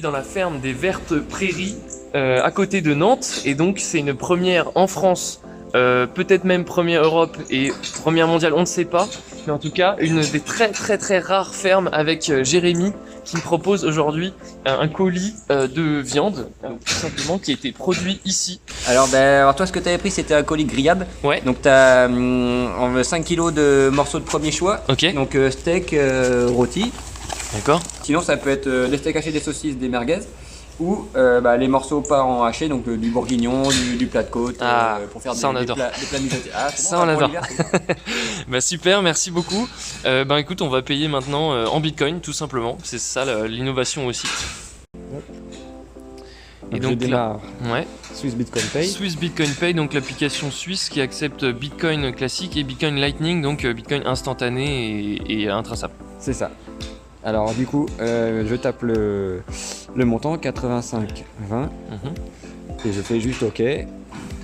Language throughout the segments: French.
dans la ferme des Vertes Prairies à côté de Nantes et donc c'est une première en France, peut-être même première Europe et première mondiale, on ne sait pas, mais en tout cas une des très rares fermes avec Jérémy qui me propose aujourd'hui un colis de viande tout simplement qui a été produit ici. Alors, alors toi ce que tu avais pris c'était un colis grillable. Ouais. Donc tu as 5 kg de morceaux de premier choix. Ok. Donc steak, rôti. D'accord. Sinon ça peut être des steaks hachés, des saucisses, des merguez. Ou les morceaux pas en haché, donc du bourguignon, du plat de côte, pour faire des plats mijotés. Ah, ça on adore. Bah super, merci beaucoup. Écoute, on va payer maintenant en Bitcoin tout simplement. C'est ça l'innovation aussi. Et donc là, ouais. Swiss Bitcoin Pay. Swiss Bitcoin Pay, donc l'application suisse qui accepte Bitcoin classique et Bitcoin Lightning, donc Bitcoin instantané et intraçable. C'est ça. Alors du coup, je tape le montant 85,20 et je fais juste OK.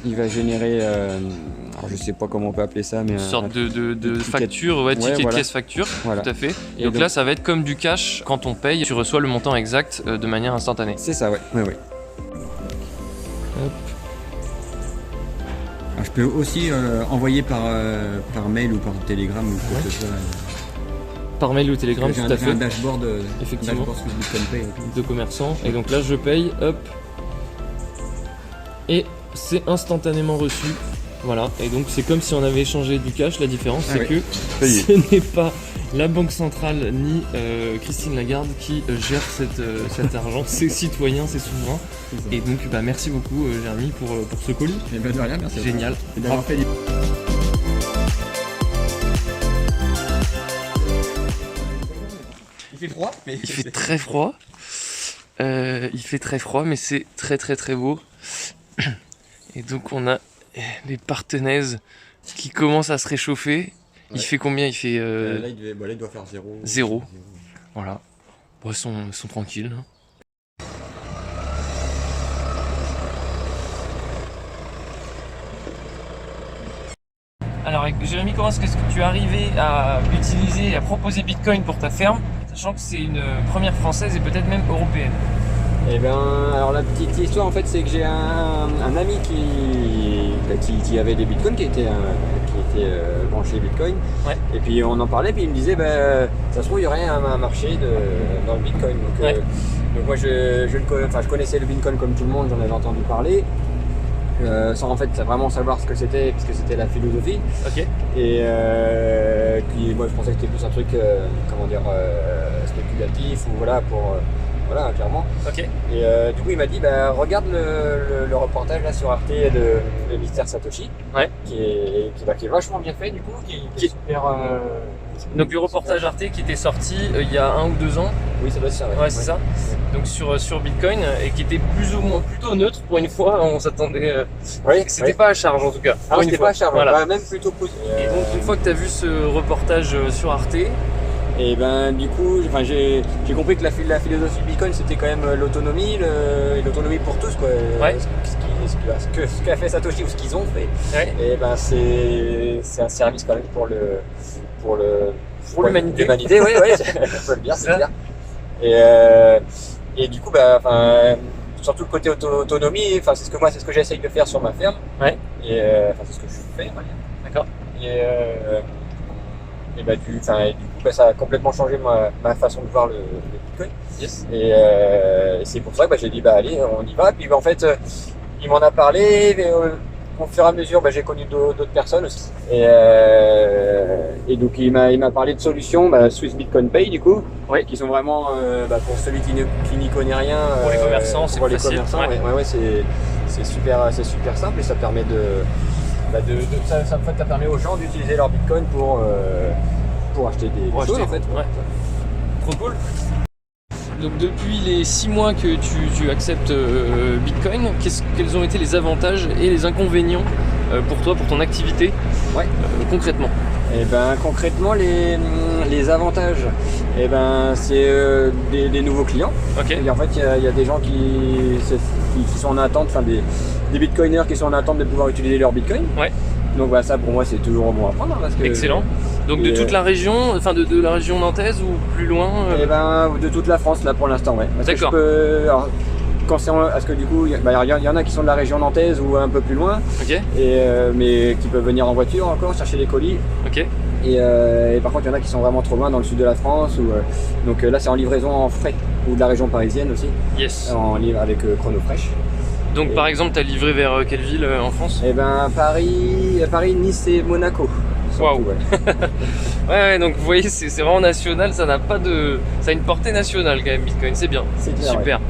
Il va générer, alors je sais pas comment on peut appeler ça, mais une sorte de facture, ouais, ticket de caisse facture, voilà. Tout à fait. Et donc là, ça va être comme du cash. Quand on paye, tu reçois le montant exact de manière instantanée. C'est ça, ouais. Hop. Alors, je peux aussi envoyer par mail ou par télégramme ou quoi que ce soit. Par mail ou télégramme, tout à fait. Un dashboard, effectivement, dashboard Swiss Bitcoin Pay de commerçant. Et donc là, je paye, hop, et c'est instantanément reçu. Voilà. Et donc c'est comme si on avait échangé du cash. La différence, c'est que ce n'est pas la Banque Centrale ni Christine Lagarde qui gère cet argent. C'est citoyen, c'est souverain. Et donc, merci beaucoup, Jérémy, pour ce colis. Et de rien, merci. Génial. Et d'avoir fait Il fait froid, mais il fait très froid. Il fait très froid, mais c'est très beau. Et donc on a les partenaises qui commencent à se réchauffer. Ouais. Il fait combien? Il fait là, il doit faire 0. 0. Voilà. Bon, ils sont tranquilles. Hein. Alors Jérémy, comment est-ce que tu es arrivé à utiliser, à proposer Bitcoin pour ta ferme, sachant que c'est une première française et peut-être même européenne? Eh bien, alors la petite histoire en fait, c'est que j'ai un ami qui avait des bitcoins, qui était branché bitcoin. Ouais. Et puis on en parlait, puis il me disait, ça se trouve il y aurait un marché dans le bitcoin. Donc moi je connaissais le bitcoin comme tout le monde, j'en avais entendu parler. Sans en fait vraiment savoir ce que c'était, parce que c'était la philosophie. Ok. Et puis moi je pensais que c'était plus un truc spéculatif ou voilà voilà, clairement. Ok. Et du coup il m'a dit regarde le reportage là sur Arte de Mystère Satoshi, ouais. qui est vachement bien fait du coup, qui est super. Donc le reportage Arte qui était sorti il y a 1 ou 2 ans. Oui, ça doit être ça. Ouais, c'est ça. Donc sur Bitcoin et qui était plus ou moins plutôt neutre pour une fois. On s'attendait. C'était pas à charge en tout cas. Ah, c'était pas à charge. Voilà. Même plutôt positif. Et donc une fois que tu as vu ce reportage sur Arte. Et du coup, j'ai compris que la philosophie Bitcoin c'était quand même l'autonomie pour tous quoi. Ouais. Ce qu'a fait Satoshi ou ce qu'ils ont fait. Ouais. Et c'est un service quand même pour l'humanité. L'humanité, oui, on peut le dire, c'est clair. Et du coup, surtout le côté autonomie, c'est ce que j'essaye de faire sur ma ferme. Ouais. Et c'est ce que je fais, on va dire. D'accord. Et du coup, ça a complètement changé ma façon de voir le Bitcoin. Yes. Et c'est pour ça que j'ai dit allez, on y va. Puis en fait, il m'en a parlé. Au fur et à mesure, j'ai connu d'autres personnes aussi. Et donc il m'a parlé de solutions, Swiss Bitcoin Pay du coup, oui. Qui sont vraiment pour celui qui n'y connaît rien. Pour les commerçants, c'est plus facile. C'est super simple et ça permet ça permet aux gens d'utiliser leur Bitcoin pour acheter des choses en fait. Ouais. Trop cool. Donc depuis les 6 mois que tu acceptes Bitcoin, quels ont été les avantages et les inconvénients pour toi, pour ton activité, concrètement? Concrètement, les avantages, c'est des nouveaux clients. Okay. Et en fait, il y a des gens qui sont en attente, des bitcoiners qui sont en attente de pouvoir utiliser leur Bitcoin. Ouais. Donc ça pour moi c'est toujours bon à prendre parce que excellent. Donc de toute la région, enfin de la région nantaise ou plus loin Eh ben, de toute la France là pour l'instant, ouais. D'accord. Parce que du coup, il y en a qui sont de la région nantaise ou un peu plus loin, Ok. mais qui peuvent venir en voiture encore chercher les colis. Ok. Et par contre, il y en a qui sont vraiment trop loin dans le sud de la France. Donc là, c'est en livraison en frais, ou de la région parisienne aussi, Yes. avec Chrono Fresh. Donc par exemple, tu as livré vers quelle ville en France? Eh ben, Paris, Nice et Monaco. Waouh. Ouais. Ouais, donc vous voyez, c'est vraiment national, ça n'a pas de... Ça a une portée nationale quand même, Bitcoin, c'est bien. C'est clair, Super. ouais.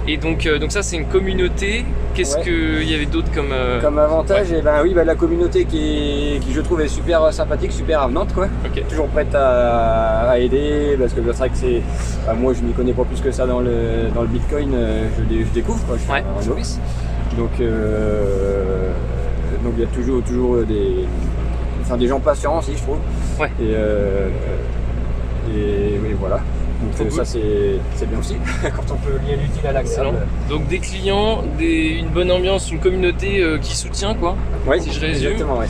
Et donc ça, c'est une communauté. Qu'est-ce qu'il y avait d'autre comme... Comme avantage, eh ben, oui, la communauté qui je trouve est super sympathique, super avenante, quoi. Ok. Toujours prête à aider, parce que c'est vrai que c'est... moi, je n'y connais pas plus que ça dans le Bitcoin, je découvre, quoi. Je suis un novice. Donc il y a toujours des gens patients aussi, je trouve. Ouais. Et voilà. Donc ça c'est bien aussi, quand on peut lier l'utile à l'agréable. Donc des clients, une bonne ambiance, une communauté qui soutient, quoi. Oui, si je résume. Exactement, ouais.